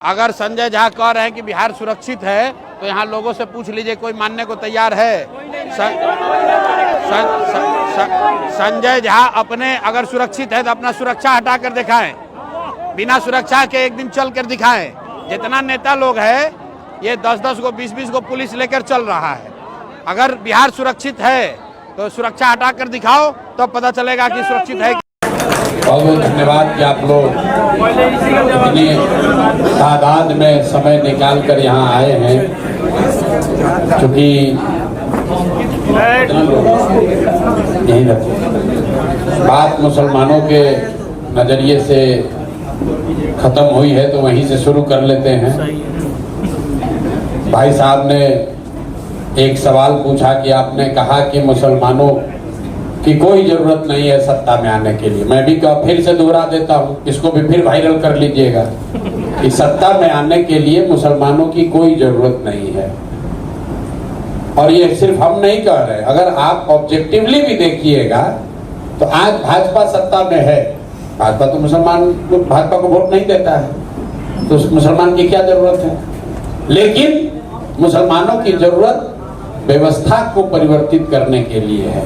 अगर संजय झा कह रहे हैं कि बिहार सुरक्षित है तो यहाँ लोगों से पूछ लीजिए, कोई मानने को तैयार है? संजय झा अपने अगर सुरक्षित है तो अपना सुरक्षा हटा कर दिखाएं, बिना सुरक्षा के एक दिन चल कर दिखाएं। जितना नेता लोग है ये 10-10 को 20-20 को पुलिस लेकर चल रहा है। अगर बिहार सुरक्षित है तो सुरक्षा हटा कर दिखाओ, तो पता चलेगा कि सुरक्षित है। बहुत बहुत धन्यवाद कि आप लोग इतनी तादाद में समय निकाल कर यहाँ आए हैं, क्योंकि यही बात मुसलमानों के नज़रिए से ख़त्म हुई है तो वहीं से शुरू कर लेते हैं। भाई साहब ने एक सवाल पूछा कि आपने कहा कि मुसलमानों कि कोई जरूरत नहीं है सत्ता में आने के लिए। मैं भी फिर से दोहरा देता हूँ, इसको भी फिर वायरल कर लीजिएगा कि सत्ता में आने के लिए मुसलमानों की कोई जरूरत नहीं है। और ये सिर्फ हम नहीं कह रहे, अगर आप ऑब्जेक्टिवली भी देखिएगा तो आज भाजपा सत्ता में है। भाजपा तो मुसलमान भाजपा को वोट नहीं देता है, तो मुसलमान की क्या जरूरत है? लेकिन मुसलमानों की जरूरत व्यवस्था को परिवर्तित करने के लिए है।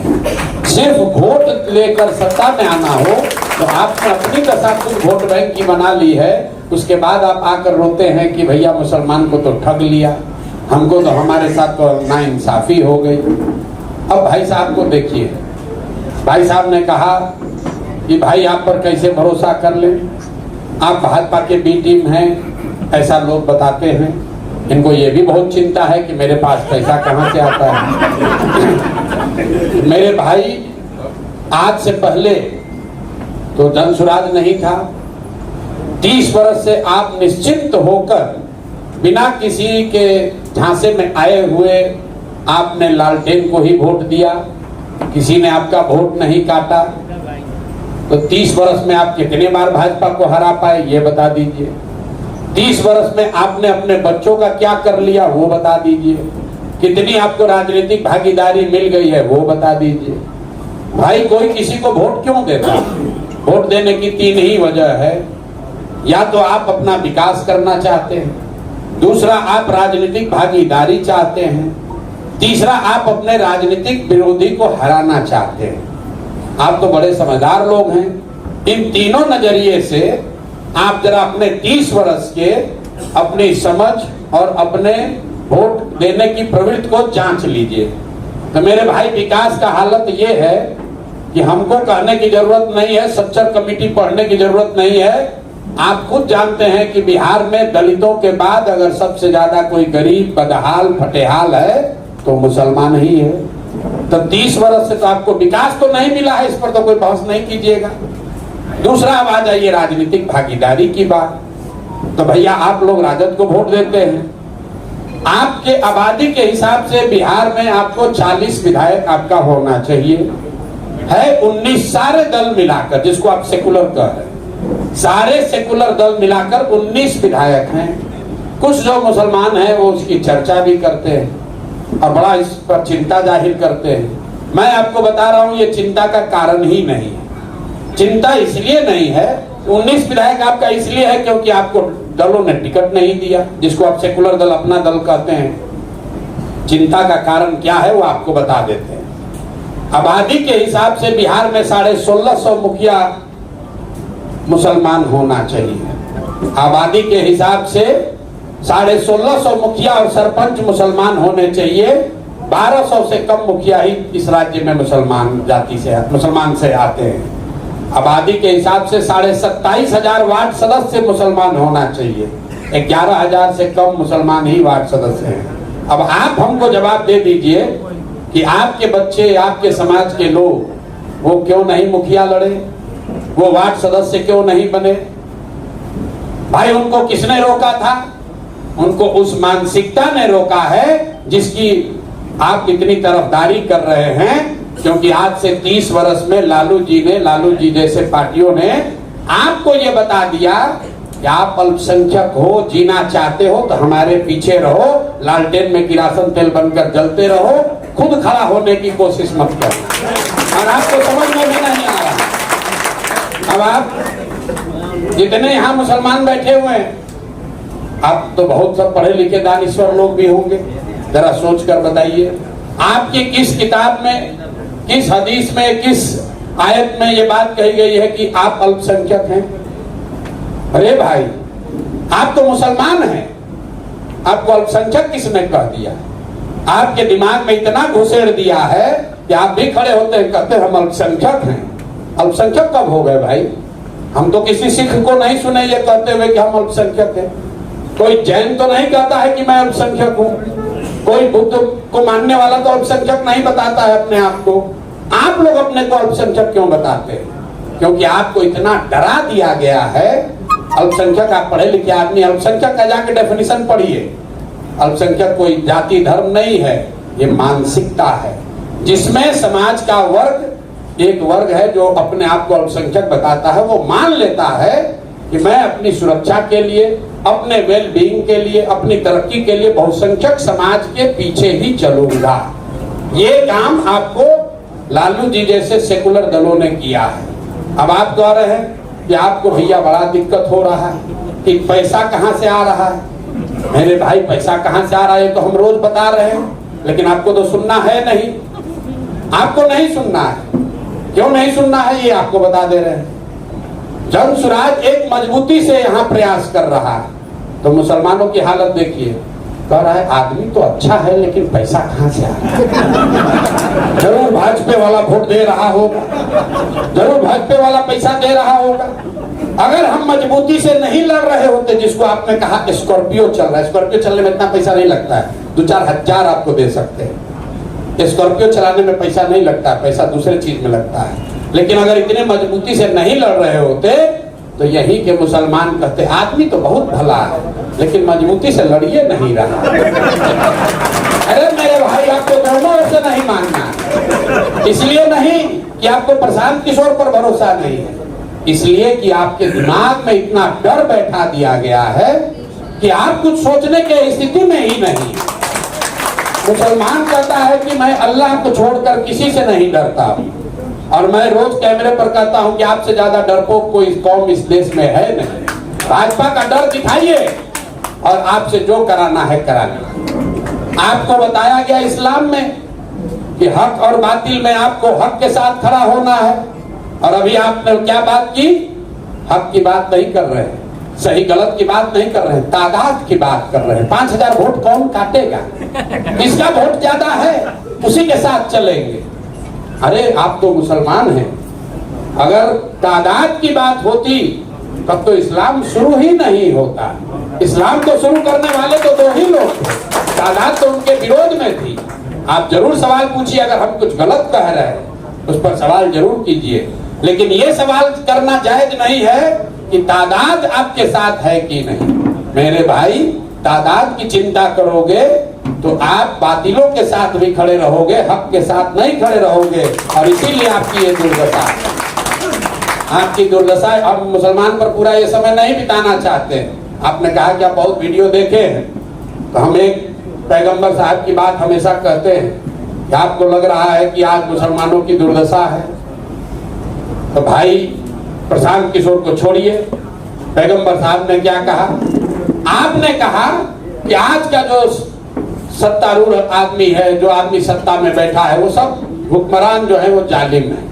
सिर्फ वोट लेकर सत्ता में आना हो तो आपने अपनी दशा कुछ वोट बैंक की बना ली है, उसके बाद आप आकर रोते हैं कि भैया मुसलमान को तो ठग लिया, हमको तो हमारे साथ तो नाइंसाफी हो गई। अब भाई साहब को देखिए, भाई साहब ने कहा कि भाई आप पर कैसे भरोसा कर लें, आप भाजपा के बी टीम हैं, ऐसा लोग बताते हैं। इनको ये भी बहुत चिंता है कि मेरे पास पैसा कहाँ से आता है। मेरे भाई, आज से पहले तो जनसुराज नहीं था। 30 वर्ष से आप निश्चिंत होकर बिना किसी के झांसे में आए हुए आपने लालटेन को ही वोट दिया, किसी ने आपका वोट नहीं काटा। तो 30 वर्ष में आप कितने बार भाजपा को हरा पाए ये बता दीजिए। 30 वर्ष में आपने अपने बच्चों का क्या कर लिया वो बता दीजिए। कितनी आपको राजनीतिक भागीदारी मिल गई है वो बता दीजिए। भाई, कोई किसी को वोट क्यों देता? वोट देने की 3 ही वजह है। या तो आप अपना विकास करना चाहते हैं, दूसरा आप राजनीतिक भागीदारी चाहते हैं, तीसरा आप अपने राजनीतिक विरोधी को हराना चाहते हैं। आप तो बड़े समझदार लोग हैं। इन तीनों नजरिए से आप जरा अपने 30 वर्ष के अपनी समझ और अपने वोट देने की प्रवृत्ति को जांच लीजिए। तो मेरे भाई, विकास का हालत ये है कि हमको कहने की जरूरत नहीं है, सच्चर कमेटी पढ़ने की जरूरत नहीं है। आप खुद जानते हैं कि बिहार में दलितों के बाद अगर सबसे ज्यादा कोई गरीब, बदहाल, फटेहाल है तो मुसलमान ही है। तो 30 वर्ष से तो आपको विकास तो नहीं मिला है, इस पर तो कोई बहस नहीं कीजिएगा। दूसरा, अब आ जाइए राजनीतिक भागीदारी की बात। तो भैया, आप लोग राजद को वोट देते हैं। आपके आबादी के हिसाब से बिहार में आपको 40 विधायक आपका होना चाहिए, है 19 सारे दल मिलाकर, जिसको आप सेकुलर कह रहे हैं, सारे सेकुलर दल मिलाकर 19 विधायक हैं। कुछ जो मुसलमान हैं वो उसकी चर्चा भी करते हैं और बड़ा इस पर चिंता जाहिर करते हैं। मैं आपको बता रहा हूं, ये चिंता का कारण ही नहीं है। चिंता इसलिए नहीं है, 19 विधायक आपका इसलिए है क्योंकि आपको दलों ने टिकट नहीं दिया, जिसको आप सेकुलर दल अपना दल कहते हैं। चिंता का कारण क्या है वो आपको बता देते हैं। आबादी के हिसाब से बिहार में 1650 मुखिया मुसलमान होना चाहिए। आबादी के हिसाब से 1650 मुखिया और सरपंच मुसलमान होने चाहिए। 1200 से कम मुखिया ही इस राज्य में मुसलमान से आते हैं। आबादी के हिसाब से 27,500 वार्ड सदस्य मुसलमान होना चाहिए। 11,000 से कम मुसलमान ही वार्ड सदस्य हैं। अब आप हमको जवाब दे दीजिए कि आपके बच्चे, आपके समाज के लोग वो क्यों नहीं मुखिया लड़े, वो वार्ड सदस्य क्यों नहीं बने? भाई, उनको किसने रोका था? उनको उस मानसिकता ने रोका है जिसकी आप इतनी तरफदारी कर रहे हैं। क्योंकि आज से 30 वर्ष में लालू जी जैसे पार्टियों ने आपको ये बता दिया कि आप अल्पसंख्यक हो, जीना चाहते हो तो हमारे पीछे रहो, लालटेन में किरासन तेल बनकर जलते रहो, खुद खड़ा होने की कोशिश मत करो। और आपको समझ में भी नहीं आ रहा। अब आप जितने यहाँ मुसलमान बैठे हुए हैं आप तो बहुत सब पढ़े लिखे दानिश्वर लोग भी होंगे, जरा सोच कर बताइए, आपकी किस किताब में, किस हदीस में, किस आयत में ये बात कही गई है कि आप अल्पसंख्यक हैं? अरे भाई, आप तो मुसलमान हैं, आपको अल्पसंख्यक किसने कह दिया? आपके दिमाग में इतना घुसेड़ दिया है कि आप भी खड़े होते हैं, कहते हैं हम अल्पसंख्यक हैं। अल्पसंख्यक कब हो गए भाई? हम तो किसी सिख को नहीं सुने ये कहते हुए कि हम अल्पसंख्यक हैं। कोई जैन तो नहीं कहता है कि मैं अल्पसंख्यक हूँ, कोई बुद्ध को मानने वाला तो अल्पसंख्यक नहीं बताता है अपने आप को। आप लोग अपने को अल्पसंख्यक क्यों बताते हैं? क्योंकि आपको इतना डरा दिया गया है। अल्पसंख्यक, आप पढ़े लिखे आदमी, अल्पसंख्यक का जाके डेफिनेशन पढ़िए। अल्पसंख्यक कोई जाति धर्म नहीं है, ये मानसिकता है, जिसमें समाज का वर्ग, एक वर्ग है जो अपने आप को अल्पसंख्यक बताता है। वो मान लेता है कि मैं अपनी सुरक्षा के लिए, अपने वेल बीइंग के लिए, अपनी तरक्की के लिए बहुसंख्यक समाज के पीछे ही चलूंगा। ये काम आपको लालू जी जैसे सेकुलर दलों ने किया है। अब आप कह रहे हैं कि आपको भैया बड़ा दिक्कत हो रहा है कि पैसा कहां से आ रहा है। मेरे भाई, पैसा कहां से आ रहा है तो हम रोज बता रहे हैं, लेकिन आपको तो सुनना है नहीं, आपको नहीं सुनना है। क्यों नहीं सुनना है ये आपको बता दे रहे हैं। जन सुराज एक मजबूती से यहाँ प्रयास कर रहा है, तो मुसलमानों की हालत देखिए। कह रहा है आदमी तो अच्छा है लेकिन पैसा कहां से आ रहा है? जरूर भाजपा वाला वोट दे रहा होगा, जरूर भाजपा वाला पैसा दे रहा होगा। अगर हम मजबूती से नहीं लड़ रहे होते, जिसको आपने कहा स्कॉर्पियो चल रहा है, स्कॉर्पियो चलने में इतना पैसा नहीं लगता है, 2-4 हजार आपको दे सकते हैं। स्कॉर्पियो चलाने में पैसा नहीं लगता, पैसा दूसरे चीज में लगता है। लेकिन अगर इतने मजबूती से नहीं लड़ रहे होते तो यही के मुसलमान कहते आदमी तो बहुत भला है लेकिन मजबूती से लड़िए नहीं रहा। अरे मेरे भाई, आपको दोनों ओर से नहीं मानना, इसलिए नहीं कि आपको प्रशांत किशोर पर भरोसा नहीं है, इसलिए कि आपके दिमाग में इतना डर बैठा दिया गया है कि आप कुछ सोचने के स्थिति में ही नहीं। मुसलमान कहता है कि मैं अल्लाह को छोड़कर किसी से नहीं डरता, और मैं रोज कैमरे पर कहता हूं कि आपसे ज्यादा डरपोक कोई कौम इस देश में है नहीं। भाजपा का डर दिखाइए और आपसे जो कराना है कराना। आपको बताया गया इस्लाम में कि हक और बातिल में आपको हक के साथ खड़ा होना है, और अभी आपने क्या बात की? हक की बात नहीं कर रहे हैं, सही गलत की बात नहीं कर रहे हैं, तादाद की बात कर रहे हैं। 5000 वोट कौन काटेगा? किसका वोट ज्यादा है उसी के साथ चलेंगे। अरे आप तो मुसलमान हैं, अगर तादाद की बात होती तब तो इस्लाम शुरू ही नहीं होता। इस्लाम तो शुरू करने वाले तो 2 ही लोग थे, तादाद तो उनके विरोध में थी। आप जरूर सवाल पूछिए, अगर हम कुछ गलत कह रहे हैं उस पर सवाल जरूर कीजिए, लेकिन ये सवाल करना जायज नहीं है कि तादाद आपके साथ है कि नहीं। मेरे भाई, तादाद की चिंता करोगे तो आप बातिलों के साथ भी खड़े रहोगे, हक के साथ नहीं खड़े रहोगे, और इसीलिए आपकी ये दुर्दशा है। आपकी दुर्दशा। अब मुसलमान पर पूरा ये समय नहीं बिताना चाहते। आपने कहा कि आप बहुत वीडियो देखे हैं, तो हम एक पैगंबर साहब की बात हमेशा कहते हैं कि आपको लग रहा है कि आज मुसलमानों की दुर्दशा है, तो भाई प्रशांत किशोर को छोड़िए। पैगंबर साहब ने क्या कहा? आपने कहा कि आज का जो सत्तारूढ़ आदमी है, जो आदमी सत्ता में बैठा है, वो सब हुक्मरान जो है वो जालिम है,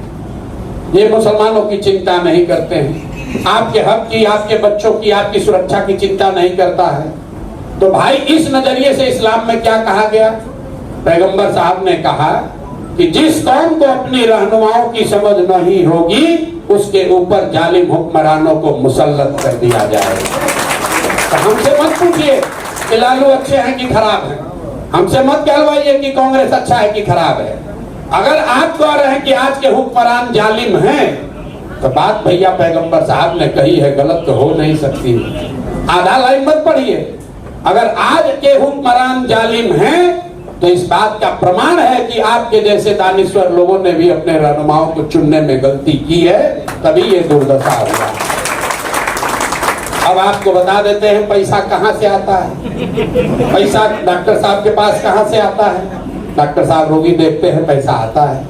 ये मुसलमानों की चिंता नहीं करते हैं, आपके हक की, आपके बच्चों की, आपकी सुरक्षा की चिंता नहीं करता है। तो भाई, इस नजरिए से इस्लाम में क्या कहा गया? पैगंबर साहब ने कहा कि जिस कौम को अपनी रहनुमाओं की समझ नहीं होगी उसके ऊपर जालिम हुक्मरानों को मुसल्लत कर दिया जाएगा। तो हमसे मत पूछिए कि लालू अच्छे हैं कि खराब हैं, हमसे मत कहलवाइए कि कांग्रेस अच्छा है कि खराब है। अगर आप कह रहे हैं कि आज के हुक्मरान जालिम हैं, तो बात भैया पैगंबर साहब ने कही है, गलत तो हो नहीं सकती। आधा लाइन मत पढ़िए। अगर आज के हुक्मरान जालिम हैं तो इस बात का प्रमाण है कि आपके जैसे दानिश्वर लोगों ने भी अपने रहनुमाओं को चुनने में गलती की है, तभी ये दुर्दशा हुआ। अब आपको बता देते हैं पैसा कहां से आता है। पैसा डॉक्टर साहब के पास कहां से आता है? डॉक्टर साहब रोगी देखते हैं, पैसा आता है।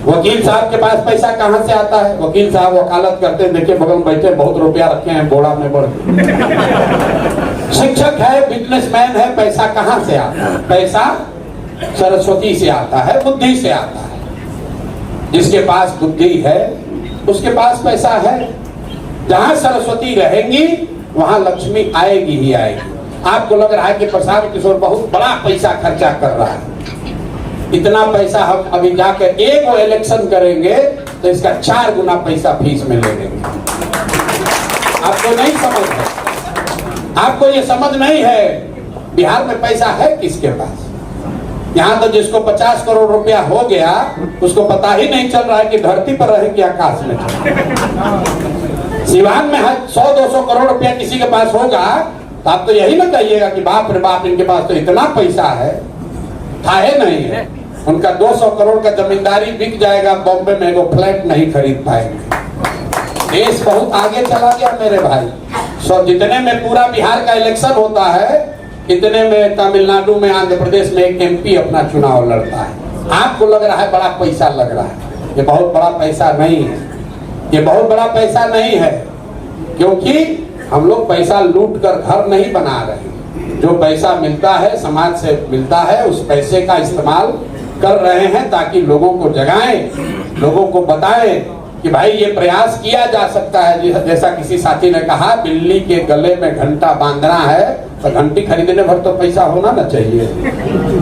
वकील साहब के पास पैसा कहां से आता है? वकील साहब वकालत करते हैं, देखिए बगल में बैठे, बहुत रुपया रखे हैं बोड़ा में बढ़। शिक्षक है, बिजनेसमैन है, पैसा कहां से आता है? पैसा सरस्वती से आता है, बुद्धि से आता है। जिसके पास बुद्धि है उसके पास पैसा है। जहां सरस्वती रहेंगी वहां लक्ष्मी आएगी ही आएगी। आपको लग रहा है कि प्रशांत किशोर बहुत बड़ा पैसा खर्चा कर रहा है, इतना पैसा हम अभी जाकर एक वो इलेक्शन करेंगे तो इसका 4 गुना पैसा फीस में ले लेंगे। आपको नहीं समझ है, आपको ये समझ नहीं है बिहार में पैसा है किसके पास। यहाँ तो जिसको 50 करोड़ रुपया हो गया उसको पता ही नहीं चल रहा है कि धरती पर रहे कि आकाश में चले। सिवान में 100-200 करोड़ रुपया किसी के पास होगा तो आप तो यही ना कहिएगा कि बाप रे बाप इनके पास तो इतना पैसा है। था है नहीं है, उनका 200 करोड़ का जमींदारी बिक जाएगा, बॉम्बे में वो फ्लैट नहीं खरीद पाएंगे। देश बहुत आगे चला गया मेरे भाई। जितने में पूरा बिहार का इलेक्शन होता है इतने में तमिलनाडु में, आंध्र प्रदेश में एक MP अपना चुनाव लड़ता है। आपको लग रहा है बड़ा पैसा लग रहा है, ये बहुत बड़ा पैसा नहीं है, ये बहुत बड़ा पैसा नहीं है। क्योंकि हम लोग पैसा लूट कर घर नहीं बना रहे, जो पैसा मिलता है समाज से मिलता है उस पैसे का इस्तेमाल कर रहे हैं ताकि लोगों को जगाएं, लोगों को बताएं कि भाई ये प्रयास किया जा सकता है। जैसा किसी साथी ने कहा, बिल्ली के गले में घंटा बांधना है तो घंटी खरीदने भर तो पैसा होना ना चाहिए।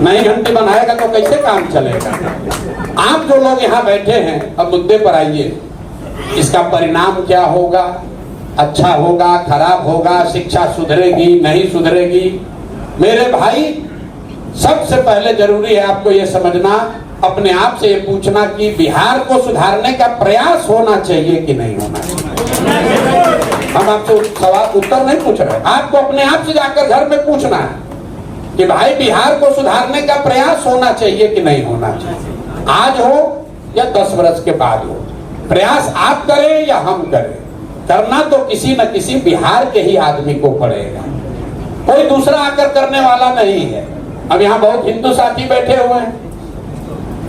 नहीं घंटी बनाएगा तो कैसे काम चलेगा। आप जो लोग यहाँ बैठे हैं, अब मुद्दे पर आइए, इसका परिणाम क्या होगा? अच्छा होगा, खराब होगा, शिक्षा सुधरेगी, नहीं सुधरेगी? मेरे भाई सबसे पहले जरूरी है आपको ये समझना, अपने आप से ये पूछना कि बिहार को सुधारने का प्रयास होना चाहिए कि नहीं होना चाहिए। हम आपसे सवाल उत्तर नहीं पूछ रहे, आपको अपने आप से जाकर घर में पूछना है कि भाई बिहार को सुधारने का प्रयास होना चाहिए कि नहीं होना चाहिए। आज हो या 10 वर्ष के बाद हो, प्रयास आप करें या हम करें, करना तो किसी न किसी बिहार के ही आदमी को पड़ेगा, कोई दूसरा आकर करने वाला नहीं है। अब यहाँ बहुत हिंदू साथी बैठे हुए हैं।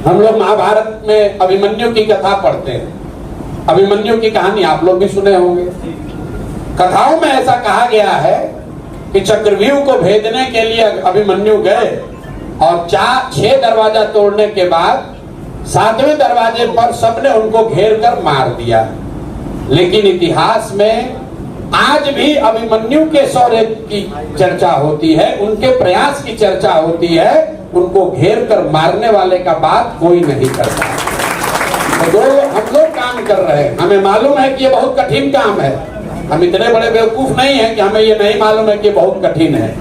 हम लोग महाभारत में अभिमन्यु की कथा पढ़ते हैं। अभिमन्यु की कहानी आप लोग भी सुने होंगे। कथाओं में ऐसा कहा गया है कि चक्रव्यूह को भेदने के लिए अभिमन्यु गए और 6 दरवाजा तोड़ने के बाद 7वें दरवाजे पर सबने उनको घेर कर मार दिया। लेकिन इतिहास में आज भी अभिमन्यु के शौर्य की चर्चा होती है, उनके प्रयास की चर्चा होती है, उनको घेर कर मारने वाले का बात कोई नहीं करता। तो जो हम लोग काम कर रहे हैं, हमें मालूम है कि ये बहुत कठिन काम है। हम इतने बड़े बेवकूफ नहीं है कि हमें ये नहीं मालूम है कि बहुत कठिन है,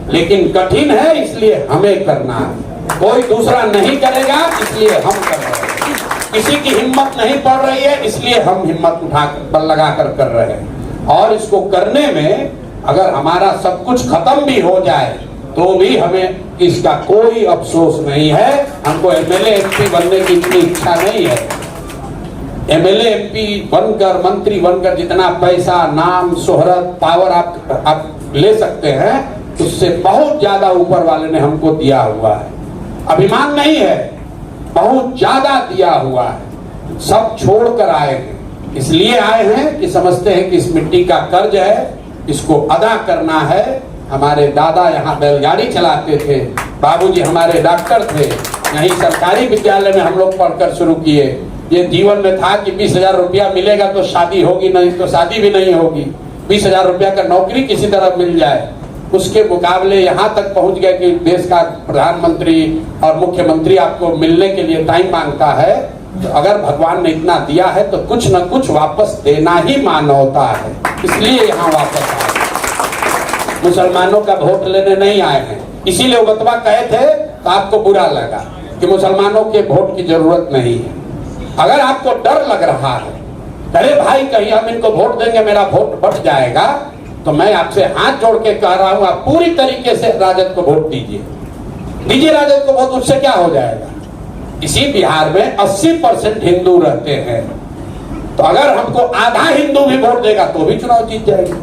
लेकिन कठिन है इसलिए हमें करना है, कोई दूसरा नहीं करेगा इसलिए हम कर रहे हैं। किसी की हिम्मत नहीं पड़ रही है इसलिए हम हिम्मत उठाकर बल लगाकर कर रहे हैं। और इसको करने में अगर हमारा सब कुछ खत्म भी हो जाए तो भी हमें इसका कोई अफसोस नहीं है। हमको MLA MP बनने की इतनी इच्छा नहीं है। MLA MP बनकर, मंत्री बनकर जितना पैसा, नाम, शोहरत, पावर आप ले सकते हैं, उससे बहुत ज्यादा ऊपर वाले ने हमको दिया हुआ है। अभिमान नहीं है, बहुत ज्यादा दिया हुआ है। सब छोड़कर आए हैं, इसलिए आए हैं कि समझते हैं कि इस मिट्टी का कर्ज है, इसको अदा करना है। हमारे दादा यहाँ बैलगाड़ी चलाते थे, बाबूजी हमारे डॉक्टर थे, यहीं सरकारी विद्यालय में हम लोग पढ़कर शुरू किए। ये जीवन में था कि 20,000 रुपया मिलेगा तो शादी होगी, नहीं तो शादी भी नहीं होगी। 20,000 रुपया का नौकरी किसी तरह मिल जाए, उसके मुकाबले यहाँ तक पहुँच गए कि देश का प्रधानमंत्री और मुख्यमंत्री आपको मिलने के लिए टाइम मांगता है। तो अगर भगवान ने इतना दिया है तो कुछ न कुछ वापस देना ही मानवता है, इसलिए यहाँ वापस आए। मुसलमानों का वोट लेने नहीं आए हैं, इसीलिए वो बतवा कहे थे तो आपको बुरा लगा कि मुसलमानों के वोट की जरूरत नहीं है। अगर आपको डर लग रहा है, अरे भाई कहीं हम इनको वोट देंगे मेरा वोट बढ़ जाएगा, तो मैं आपसे हाथ जोड़ के कह रहा हूं आप पूरी तरीके से राजद को वोट दीजिए राजद को वोट। उससे क्या हो जाएगा? इसी बिहार में 80% हिंदू रहते हैं, तो अगर हमको आधा हिंदू भी वोट देगा तो भी चुनाव जीत जाएंगे।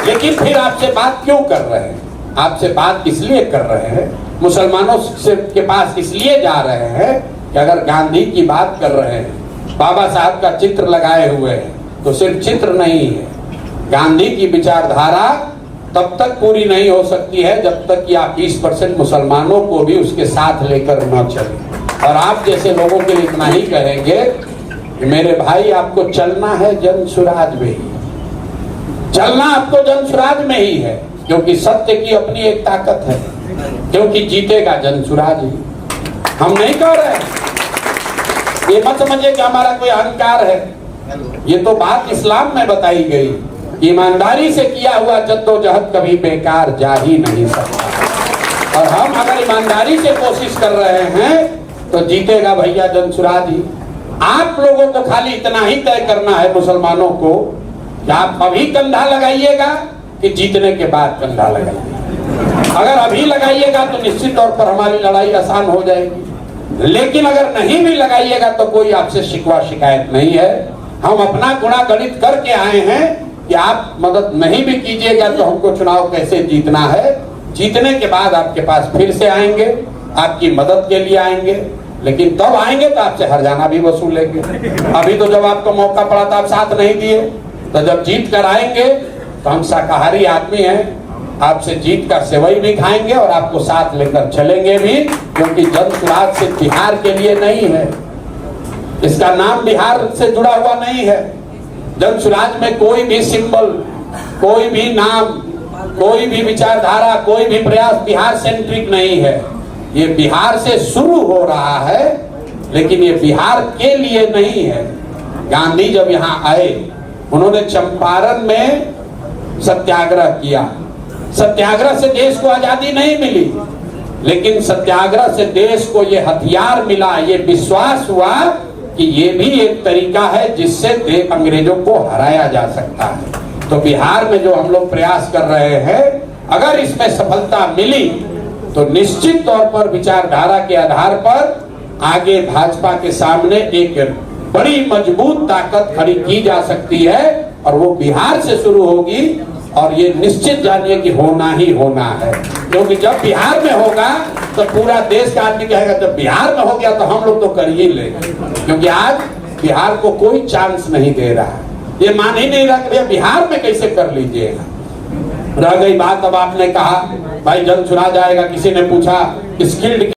लेकिन फिर आपसे बात क्यों कर रहे हैं? आपसे बात इसलिए कर रहे हैं, मुसलमानों से के पास इसलिए जा रहे हैं कि अगर गांधी की बात कर रहे हैं, बाबा साहब का चित्र लगाए हुए हैं, तो सिर्फ चित्र नहीं है, गांधी की विचारधारा तब तक पूरी नहीं हो सकती है जब तक कि आप 20% मुसलमानों को भी उसके साथ लेकर न चलें। और आप जैसे लोगों के लिए इतना ही कहेंगे कि मेरे भाई आपको चलना है जन सुराज में ही, चलना आपको जन सुराज में ही है, क्योंकि सत्य की अपनी एक ताकत है, क्योंकि जीतेगा जन सुराज ही। हम नहीं कह रहे, ये मत समझिए कि हमारा कोई अहंकार है, ये तो बात इस्लाम में बताई गई। ईमानदारी से किया हुआ जद्दोजहद कभी बेकार जा ही नहीं सकता, और हम अगर ईमानदारी से कोशिश कर रहे हैं तो जीतेगा भैया जन सुराज ही। आप लोगों को खाली इतना ही तय करना है मुसलमानों को कि आप अभी कंधा लगाइएगा कि जीतने के बाद कंधा लगाइएगा। अगर अभी लगाइएगा तो निश्चित तौर पर हमारी लड़ाई आसान हो जाएगी, लेकिन अगर नहीं भी लगाइएगा तो कोई आपसे शिकवा शिकायत नहीं है। हम अपना गुणा गणित करके आए हैं कि आप मदद नहीं भी कीजिएगा तो हमको चुनाव कैसे जीतना है। जीतने के बाद आपके पास फिर से आएंगे, आपकी मदद के लिए आएंगे, लेकिन तब आएंगे तो आपसे हर्जाना भी वसूलेंगे। अभी तो जब आपको मौका पड़ा था आप साथ नहीं दिए, तो जब जीत कर आएंगे तो हम शाकाहारी आदमी हैं, आपसे जीत का सेवई भी खाएंगे और आपको साथ लेकर चलेंगे भी, क्योंकि जन सुराज से बिहार के लिए नहीं है, इसका नाम बिहार से जुड़ा हुआ नहीं है। जन सुराज में कोई भी सिंबल, कोई भी नाम, कोई भी विचारधारा, कोई भी प्रयास बिहार सेंट्रिक नहीं है। ये बिहार से शुरू हो रहा है, लेकिन ये बिहार के लिए नहीं है। गांधी जब यहाँ आए, उन्होंने चंपारण में सत्याग्रह किया। सत्याग्रह से देश को आजादी नहीं मिली, लेकिन सत्याग्रह से देश को ये हथियार मिला, ये विश्वास हुआ कि ये भी एक तरीका है जिससे अंग्रेजों को हराया जा सकता है। तो बिहार में जो हम लोग प्रयास कर रहे हैं, अगर इसमें सफलता मिली तो निश्चित तौर पर विचारधारा के आधार पर आगे भाजपा के सामने एक बड़ी मजबूत ताकत खड़ी की जा सकती है, और वो बिहार से शुरू होगी। और ये निश्चित जानिए कि होना ही होना है, क्योंकि जब बिहार में होगा तो पूरा देश का आदमी कहेगा जब बिहार में हो गया तो हम लोग तो कर ही लेंगे, क्योंकि आज बिहार को कोई चांस नहीं दे रहा है। ये मान ही नहीं रहा कि भैया बिहार में कैसे कर लीजिएगा। रह गई बात, अब आपने कहा भाई जन सुराज आएगा, किसी ने पूछा स्किल्ड